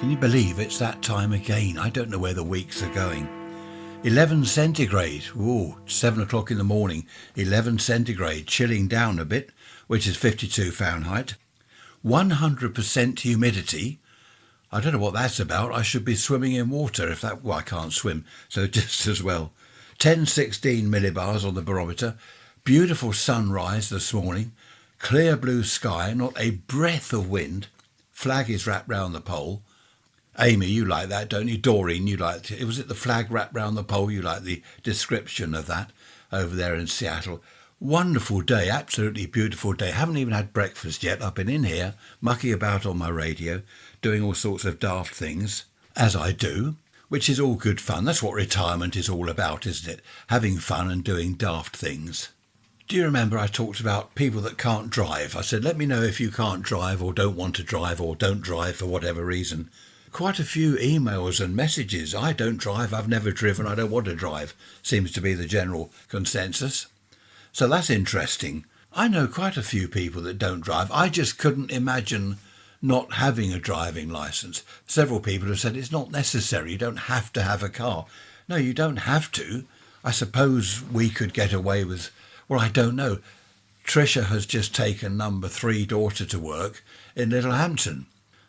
Can you believe it's that time again? I don't know where the weeks are going. 11 centigrade. Ooh, 7 o'clock in the morning. 11 centigrade, chilling down a bit, which is 52 Fahrenheit. 100% humidity. I don't know what that's about. I should be swimming in water if that... Well, I can't swim, so just as well. 10-16 millibars on the barometer. Beautiful sunrise this morning. Clear blue sky, not a breath of wind. Flag is wrapped round the pole. Amy, you like that, don't you? Doreen, you liked it. Was it the flag wrapped round the pole? You like the description of that over there in Seattle. Wonderful day, absolutely beautiful day. Haven't even had breakfast yet. I've been in here, mucking about on my radio, doing all sorts of daft things, as I do, which is all good fun. That's what retirement is all about, isn't it? Having fun and doing daft things. Do you remember I talked about people that can't drive? I said, let me know if you can't drive or don't want to drive or don't drive for whatever reason. Quite a few emails and messages. I don't drive, I've never driven, I don't want to drive, seems to be the general consensus. So that's interesting. I know quite a few people that don't drive. I just couldn't imagine not having a driving licence. Several people have said it's not necessary, you don't have to have a car. No, you don't have to. I suppose we could get away with, well, I don't know. Tricia has just taken number 3 daughter to work in Littlehampton.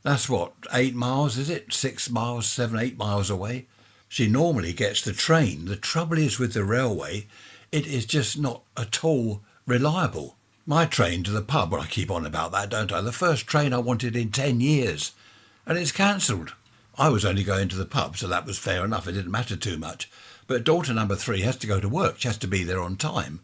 That's what, 8 miles, is it? 6 miles, 7, 8 miles away. She normally gets the train. The trouble is with the railway, it is just not at all reliable. My train to the pub, well, I keep on about that, don't I? The first train I wanted in 10 years, and it's cancelled. I was only going to the pub, so that was fair enough. It didn't matter too much. But daughter number 3 has to go to work. She has to be there on time.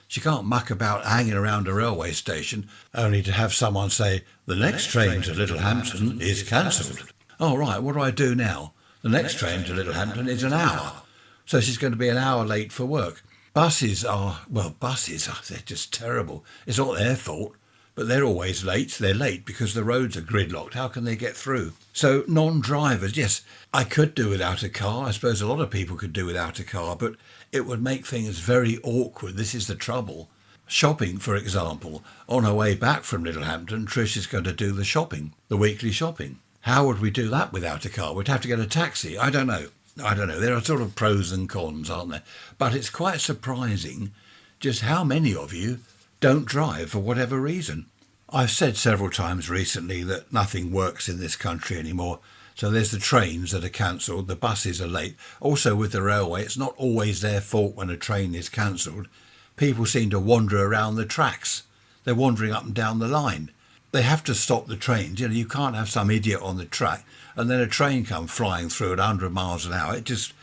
She can't muck about hanging around a railway station only to have someone say, the next train to Littlehampton is cancelled. Oh, right, what do I do now? The next train to Littlehampton is an hour. So she's going to be an hour late for work. Buses, they're just terrible. It's not their fault, but they're always late. They're late because the roads are gridlocked. How can they get through? So non-drivers, yes, I could do without a car. I suppose a lot of people could do without a car, but it would make things very awkward. This is the trouble. Shopping, for example. On her way back from Littlehampton, Trish is going to do the shopping, the weekly shopping. How would we do that without a car? We'd have to get a taxi. I don't know. There are sort of pros and cons, aren't there? But it's quite surprising just how many of you don't drive for whatever reason. I've said several times recently that nothing works in this country anymore. So there's the trains that are cancelled, the buses are late. Also with the railway, it's not always their fault when a train is cancelled. People seem to wander around the tracks. They're wandering up and down the line. They have to stop the trains. You can't have some idiot on the track and then a train come flying through at 100 miles an hour. It just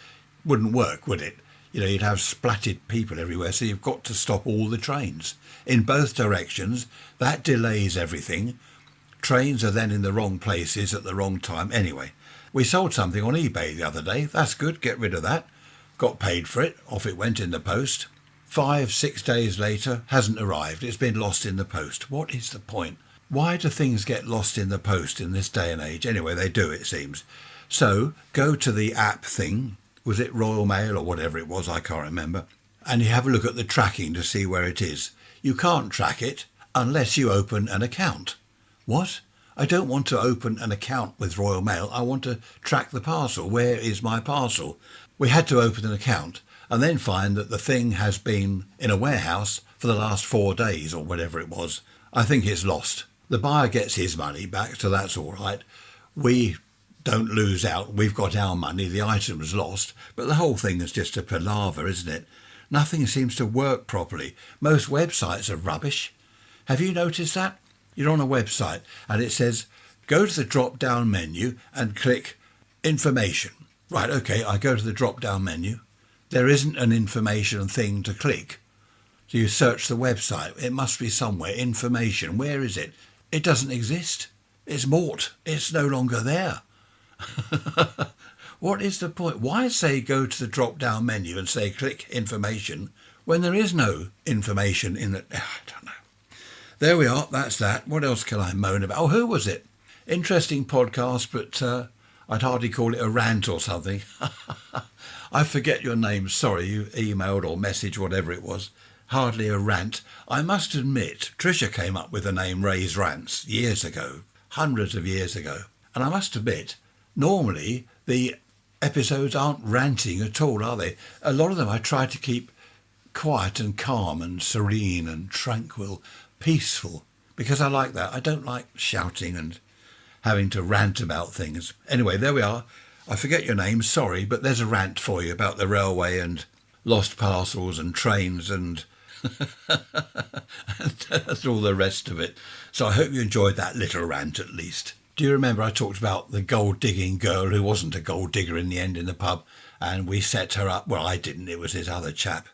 wouldn't work, would it? You'd have splattered people everywhere, so you've got to stop all the trains in both directions. That delays everything. Trains are then in the wrong places at the wrong time. Anyway, we sold something on eBay the other day. That's good, get rid of that. Got paid for it, off it went in the post. 5-6 days later, hasn't arrived. It's been lost in the post. What is the point? Why do things get lost in the post in this day and age? Anyway, they do, it seems. So, go to the app thing. Was it Royal Mail or whatever it was? I can't remember. And you have a look at the tracking to see where it is. You can't track it unless you open an account. What? I don't want to open an account with Royal Mail. I want to track the parcel. Where is my parcel? We had to open an account and then find that the thing has been in a warehouse for the last 4 days or whatever it was. I think it's lost. The buyer gets his money back, so that's all right. We don't lose out. We've got our money. The item's lost. But the whole thing is just a palaver, isn't it? Nothing seems to work properly. Most websites are rubbish. Have you noticed that? You're on a website and it says, go to the drop-down menu and click information. Right, okay, I go to the drop-down menu. There isn't an information thing to click. So you search the website. It must be somewhere. Information. Where is it? It doesn't exist. It's mort. It's no longer there. What is the point? Why say go to the drop-down menu and say click information when there is no information in it? I don't know. There we are. That's that. What else can I moan about? Oh, who was it? Interesting podcast, but I'd hardly call it a rant or something. I forget your name. Sorry, you emailed or messaged, whatever it was. Hardly a rant. I must admit, Tricia came up with the name Ray's Rants years ago, hundreds of years ago. And I must admit, Normally, the episodes aren't ranting at all, are they? A lot of them I try to keep quiet and calm and serene and tranquil, peaceful, because I like that. I don't like shouting and having to rant about things. Anyway, there we are. I forget your name, sorry, but there's a rant for you about the railway and lost parcels and trains and that's all the rest of it. So I hope you enjoyed that little rant at least. Do you remember I talked about the gold digging girl who wasn't a gold digger in the end in the pub, and we set her up? Well, I didn't, it was this other chap,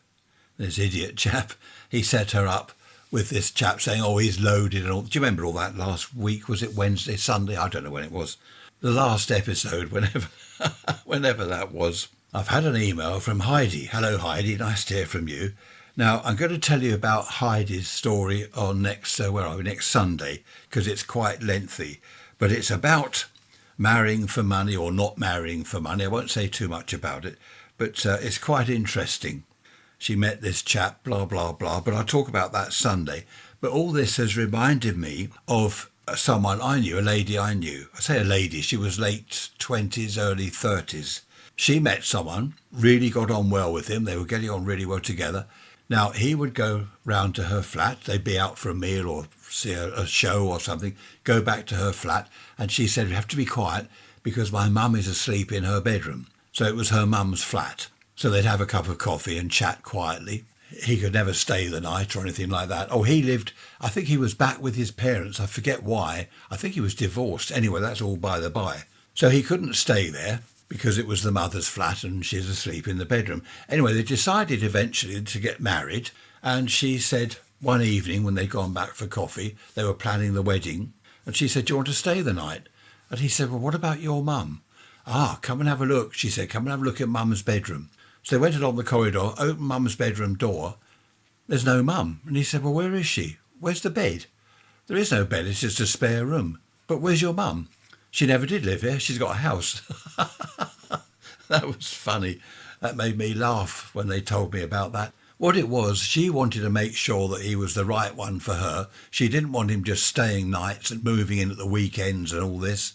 this idiot chap. He set her up with this chap saying, oh, he's loaded and all. Do you remember all that last week? Was it Wednesday, Sunday? I don't know when it was. The last episode, whenever that was. I've had an email from Heidi. Hello, Heidi. Nice to hear from you. Now, I'm going to tell you about Heidi's story on next Sunday, because it's quite lengthy. But it's about marrying for money or not marrying for money. I won't say too much about it, but it's quite interesting. She met this chap, blah, blah, blah. But I'll talk about that Sunday. But all this has reminded me of someone I knew, a lady I knew. I say a lady, she was late 20s, early 30s. She met someone, really got on well with him. They were getting on really well together. Now, he would go round to her flat. They'd be out for a meal or see a show or something, go back to her flat. And she said, we have to be quiet because my mum is asleep in her bedroom. So it was her mum's flat. So they'd have a cup of coffee and chat quietly. He could never stay the night or anything like that. Oh, I think he was back with his parents. I forget why. I think he was divorced. Anyway, that's all by the by. So he couldn't stay there because it was the mother's flat and she's asleep in the bedroom. Anyway, they decided eventually to get married. And she said one evening when they'd gone back for coffee, they were planning the wedding. And she said, do you want to stay the night? And he said, well, what about your mum? Come and have a look. She said, come and have a look at mum's bedroom. So they went along the corridor, opened mum's bedroom door. There's no mum. And he said, well, where is she? Where's the bed? There is no bed, it's just a spare room. But where's your mum? She never did live here. She's got a house. That was funny. That made me laugh when they told me about that. What it was, she wanted to make sure that he was the right one for her. She didn't want him just staying nights and moving in at the weekends and all this.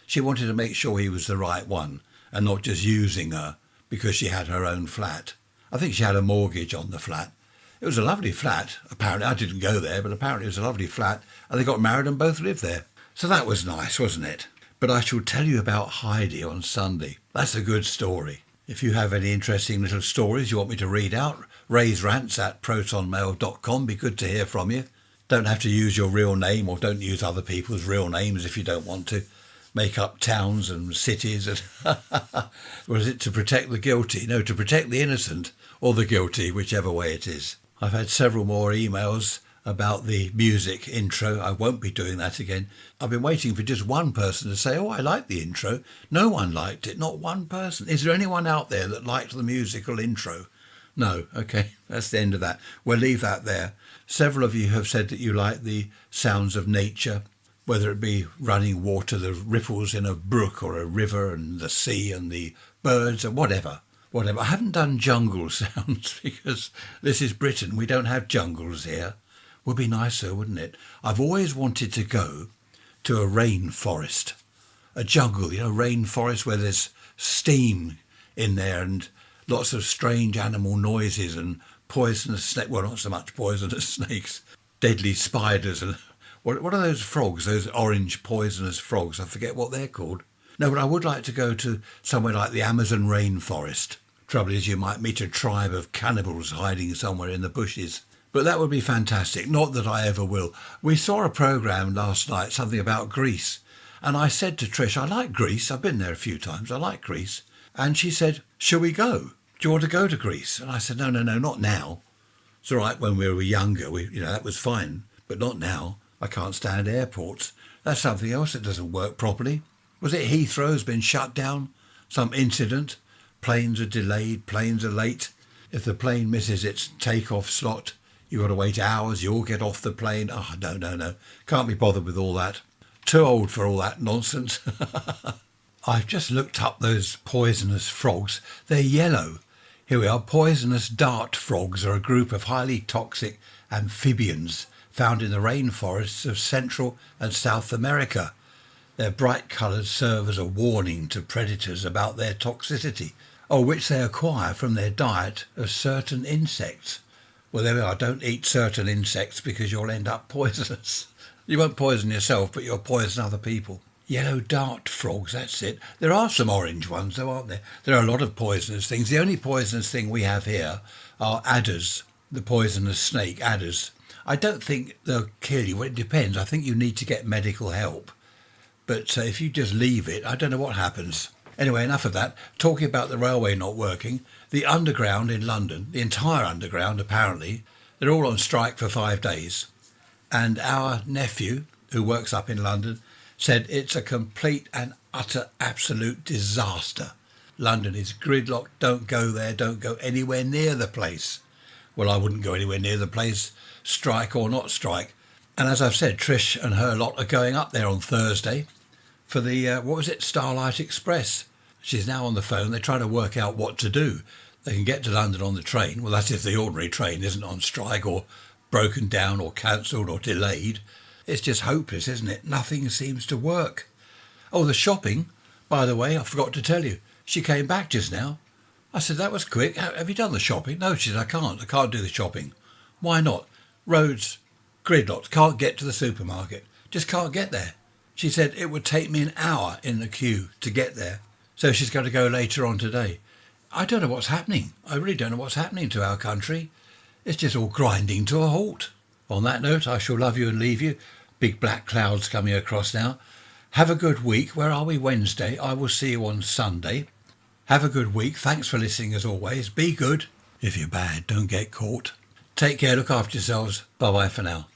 She wanted to make sure he was the right one and not just using her because she had her own flat. I think she had a mortgage on the flat. It was a lovely flat. Apparently, I didn't go there, but apparently it was a lovely flat. And they got married and both lived there. So that was nice, wasn't it? But I shall tell you about Heidi on Sunday. That's a good story. If you have any interesting little stories you want me to read out, raise rants at protonmail.com. Be good to hear from you. Don't have to use your real name, or don't use other people's real names if you don't want to. Make up towns and cities. And or is it to protect the guilty? No, to protect the innocent or the guilty, whichever way it is. I've had several more emails about the music intro. I won't be doing that again. I've been waiting for just one person to say, oh, I like the intro. No one liked it, not one person. Is there anyone out there that liked the musical intro? No, okay, that's the end of that. We'll leave that there. Several of you have said that you like the sounds of nature, whether it be running water, the ripples in a brook or a river and the sea and the birds or whatever. I haven't done jungle sounds because this is Britain. We don't have jungles here. Would be nicer, wouldn't it? I've always wanted to go to a rainforest, a jungle, rainforest where there's steam in there and lots of strange animal noises and poisonous snakes. Well, not so much poisonous snakes, deadly spiders. And what are those frogs, those orange poisonous frogs? I forget what they're called. No, but I would like to go to somewhere like the Amazon rainforest. Trouble is, you might meet a tribe of cannibals hiding somewhere in the bushes. But that would be fantastic. Not that I ever will. We saw a programme last night, something about Greece. And I said to Trish, I like Greece. I've been there a few times. I like Greece. And she said, shall we go? Do you want to go to Greece? And I said, no, not now. It's all right when we were younger. That was fine. But not now. I can't stand airports. That's something else that doesn't work properly. Was it Heathrow's been shut down? Some incident? Planes are delayed, planes are late. If the plane misses its takeoff slot, you've got to wait hours, you'll get off the plane. Oh, no. Can't be bothered with all that. Too old for all that nonsense. I've just looked up those poisonous frogs. They're yellow. Here we are. Poisonous dart frogs are a group of highly toxic amphibians found in the rainforests of Central and South America. Their bright colours serve as a warning to predators about their toxicity, or which they acquire from their diet of certain insects. Well, there we are. Don't eat certain insects because you'll end up poisonous. You won't poison yourself, but you'll poison other people. Yellow dart frogs, that's it. There are some orange ones, though, aren't there? There are a lot of poisonous things. The only poisonous thing we have here are adders, the poisonous snake adders. I don't think they'll kill you. Well, it depends. I think you need to get medical help. But if you just leave it, I don't know what happens. Anyway, enough of that. Talking about the railway not working, the underground in London, the entire underground apparently, they're all on strike for 5 days. And our nephew, who works up in London, said it's a complete and utter absolute disaster. London is gridlocked. Don't go there. Don't go anywhere near the place. Well, I wouldn't go anywhere near the place, strike or not strike. And as I've said, Trish and her lot are going up there on Thursday for the, Starlight Express. She's now on the phone. They're trying to work out what to do. They can get to London on the train. Well, that's if the ordinary train isn't on strike or broken down or cancelled or delayed. It's just hopeless, isn't it? Nothing seems to work. Oh, the shopping, by the way, I forgot to tell you. She came back just now. I said, that was quick. Have you done the shopping? No, she said, I can't do the shopping. Why not? Roads, gridlocked, can't get to the supermarket. Just can't get there. She said it would take me an hour in the queue to get there. So she's going to go later on today. I don't know what's happening. I really don't know what's happening to our country. It's just all grinding to a halt. On that note, I shall love you and leave you. Big black clouds coming across now. Have a good week. Where are we? Wednesday. I will see you on Sunday. Have a good week. Thanks for listening as always. Be good. If you're bad, don't get caught. Take care. Look after yourselves. Bye-bye for now.